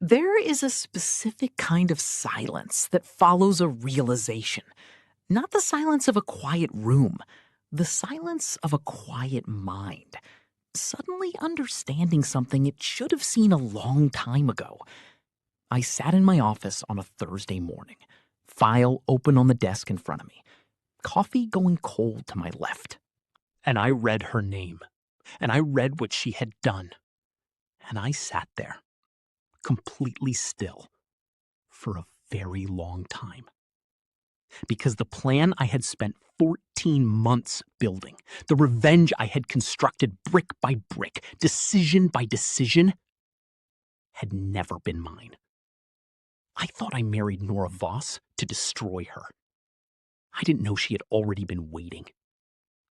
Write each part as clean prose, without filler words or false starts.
There is a specific kind of silence that follows a realization. Not the silence of a quiet room, the silence of a quiet mind. Suddenly understanding something it should have seen a long time ago. I sat in my office on a Thursday morning, file open on the desk in front of me, coffee going cold to my left. And I read her name, and I read what she had done. And I sat there, completely still, for a very long time. Because the plan I had spent 14 months building, the revenge I had constructed brick by brick, decision by decision, had never been mine. I thought I married Nora Voss to destroy her. I didn't know she had already been waiting.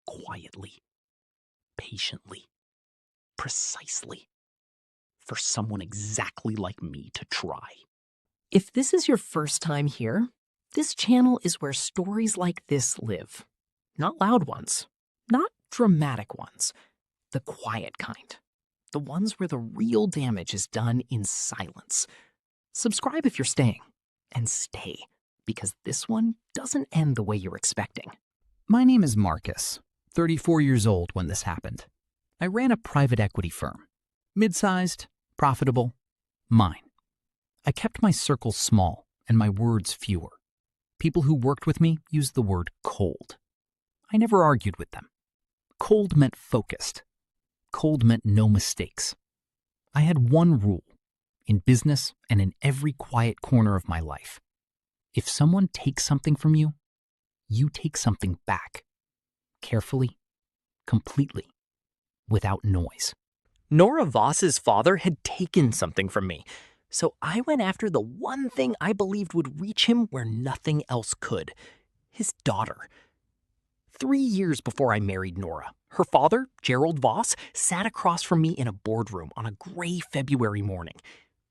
Quietly, patiently, precisely, for someone exactly like me to try. If this is your first time here, this channel is where stories like this live. Not loud ones, not dramatic ones, the quiet kind. The ones where the real damage is done in silence. Subscribe if you're staying, and stay, because this one doesn't end the way you're expecting. My name is Marcus, 34 years old when this happened. I ran a private equity firm. Mid-sized, profitable, mine. I kept my circle small and my words fewer. People who worked with me used the word cold. I never argued with them. Cold meant focused. Cold meant no mistakes. I had one rule, in business and in every quiet corner of my life. If someone takes something from you, you take something back. Carefully, completely, without noise. Nora Voss's father had taken something from me, so I went after the one thing I believed would reach him where nothing else could. His daughter. 3 years before I married Nora, her father, Gerald Voss, sat across from me in a boardroom on a gray February morning.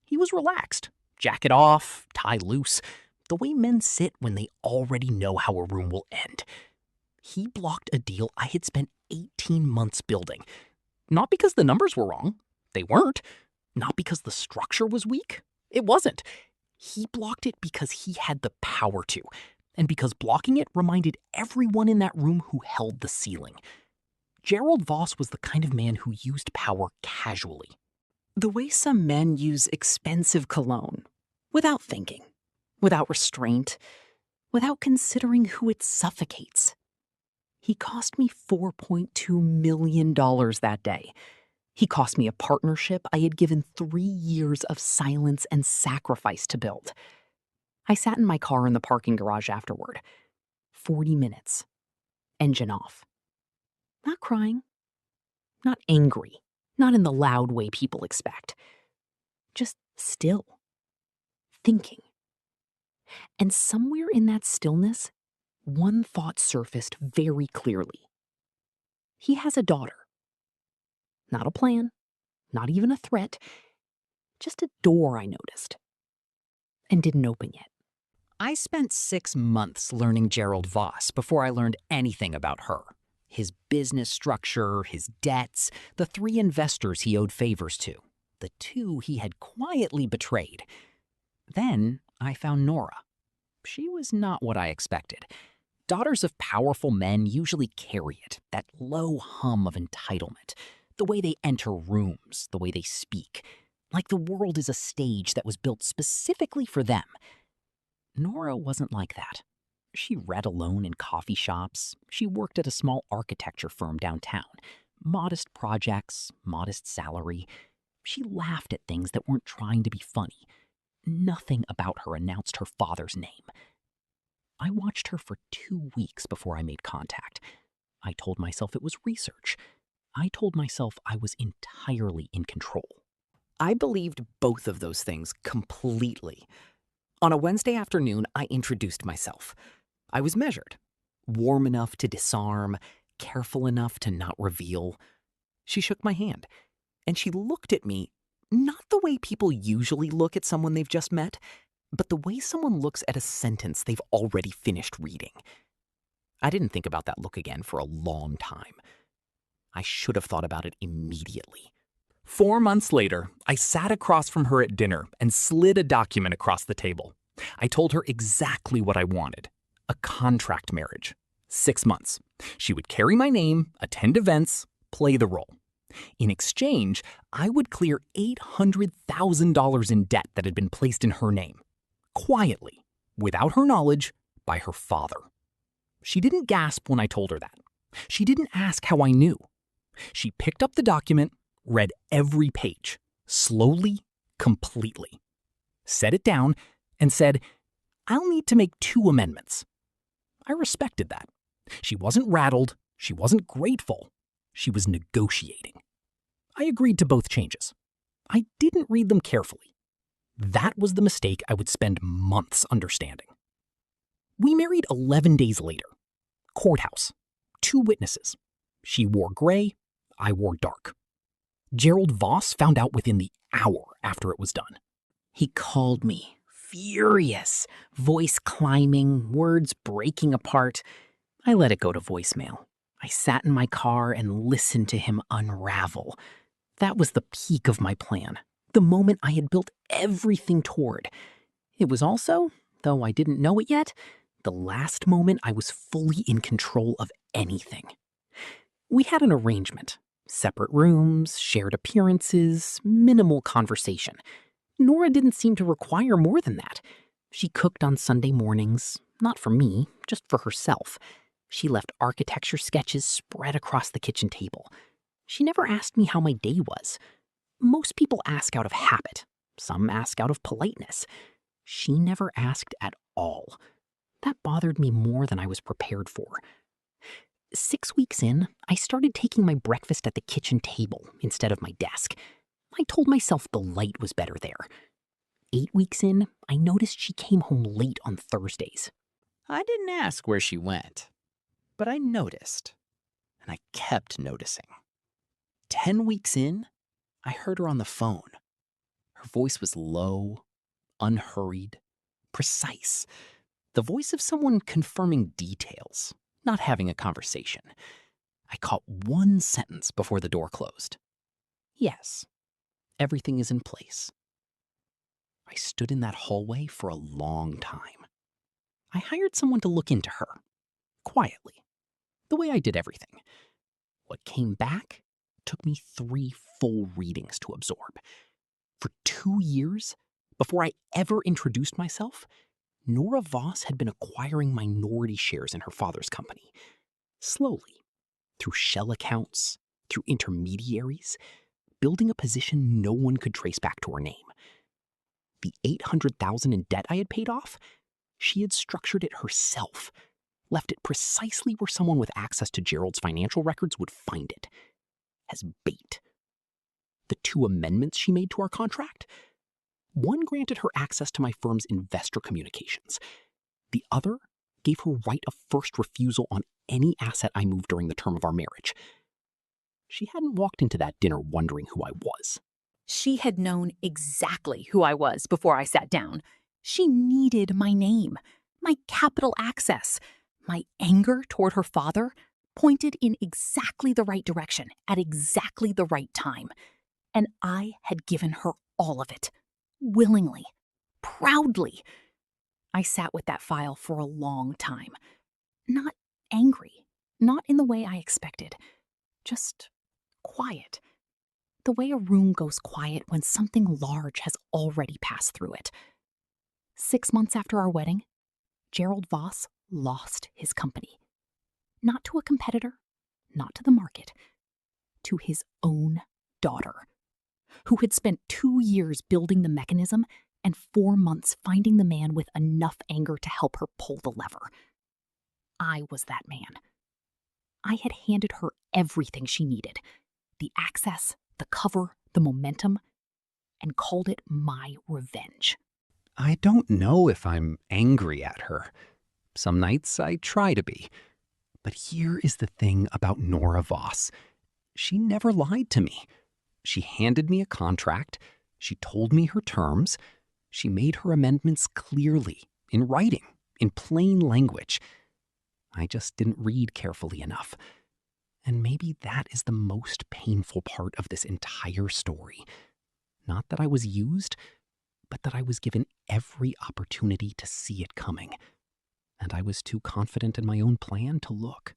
He was relaxed, jacket off, tie loose, the way men sit when they already know how a room will end. He blocked a deal I had spent 18 months building. Not because the numbers were wrong. They weren't. Not because the structure was weak. It wasn't. He blocked it because he had the power to, and because blocking it reminded everyone in that room who held the ceiling. Gerald Voss was the kind of man who used power casually. The way some men use expensive cologne, without thinking, without restraint, without considering who it suffocates. He cost me $4.2 million that day. He cost me a partnership I had given 3 years of silence and sacrifice to build. I sat in my car in the parking garage afterward. 40 minutes. Engine off. Not crying. Not angry. Not in the loud way people expect. Just still. Thinking. And somewhere in that stillness, one thought surfaced very clearly. He has a daughter. Not a plan, not even a threat, just a door I noticed and didn't open yet. I spent 6 months learning Gerald Voss before I learned anything about her. His business structure, his debts, the 3 investors he owed favors to, the 2 he had quietly betrayed. Then I found Nora. She was not what I expected. Daughters of powerful men usually carry it, that low hum of entitlement. The way they enter rooms, the way they speak, like the world is a stage that was built specifically for them. Nora wasn't like that. She read alone in coffee shops. She worked at a small architecture firm downtown. Modest projects, modest salary. She laughed at things that weren't trying to be funny. Nothing about her announced her father's name. I watched her for 2 weeks before I made contact. I told myself it was research. I told myself I was entirely in control. I believed both of those things completely. On a Wednesday afternoon, I introduced myself. I was measured, warm enough to disarm, careful enough to not reveal. She shook my hand, and she looked at me, not the way people usually look at someone they've just met, but the way someone looks at a sentence they've already finished reading. I didn't think about that look again for a long time. I should have thought about it immediately. 4 months later, I sat across from her at dinner and slid a document across the table. I told her exactly what I wanted: a contract marriage. 6 months. She would carry my name, attend events, play the role. In exchange, I would clear $800,000 in debt that had been placed in her name. Quietly, without her knowledge, by her father. She didn't gasp when I told her that. She didn't ask how I knew. She picked up the document, read every page, slowly, completely, set it down, and said, "I'll need to make 2 amendments." I respected that. She wasn't rattled. She wasn't grateful. She was negotiating. I agreed to both changes. I didn't read them carefully. That was the mistake I would spend months understanding. We married 11 days later. Courthouse. 2 witnesses. She wore gray. I wore dark. Gerald Voss found out within the hour after it was done. He called me, furious, voice climbing, words breaking apart. I let it go to voicemail. I sat in my car and listened to him unravel. That was the peak of my plan, the moment I had built everything toward. It was also, though I didn't know it yet, the last moment I was fully in control of anything. We had an arrangement. Separate rooms, shared appearances, minimal conversation. Nora didn't seem to require more than that. She cooked on Sunday mornings, not for me, just for herself. She left architecture sketches spread across the kitchen table. She never asked me how my day was. Most people ask out of habit. Some ask out of politeness. She never asked at all. That bothered me more than I was prepared for. 6 weeks in, I started taking my breakfast at the kitchen table instead of my desk. I told myself the light was better there. 8 weeks in, I noticed she came home late on Thursdays. I didn't ask where she went, but I noticed, and I kept noticing. 10 weeks in, I heard her on the phone. Her voice was low, unhurried, precise. The voice of someone confirming details, not having a conversation. I caught one sentence before the door closed. "Yes, everything is in place." I stood in that hallway for a long time. I hired someone to look into her, quietly, the way I did everything. What came back took me 3 full readings to absorb. For 2 years, before I ever introduced myself, Nora Voss had been acquiring minority shares in her father's company. Slowly, through shell accounts, through intermediaries, building a position no one could trace back to her name. The $800,000 in debt I had paid off, she had structured it herself, left it precisely where someone with access to Gerald's financial records would find it, as bait. The 2 amendments she made to our contract, one granted her access to my firm's investor communications. The other gave her right of first refusal on any asset I moved during the term of our marriage. She hadn't walked into that dinner wondering who I was. She had known exactly who I was before I sat down. She needed my name, my capital access. My anger toward her father pointed in exactly the right direction at exactly the right time. And I had given her all of it, willingly, proudly. I sat with that file for a long time. Not angry, not in the way I expected, just quiet. The way a room goes quiet when something large has already passed through it. 6 months after our wedding, Gerald Voss lost his company. Not to a competitor, not to the market, to his own daughter, who had spent 2 years building the mechanism and 4 months finding the man with enough anger to help her pull the lever. I was that man. I had handed her everything she needed, the access, the cover, the momentum, and called it my revenge. I don't know if I'm angry at her. Some nights I try to be. But here is the thing about Nora Voss. She never lied to me. She handed me a contract. She told me her terms. She made her amendments clearly, in writing, in plain language. I just didn't read carefully enough. And maybe that is the most painful part of this entire story. Not that I was used, but that I was given every opportunity to see it coming. And I was too confident in my own plan to look.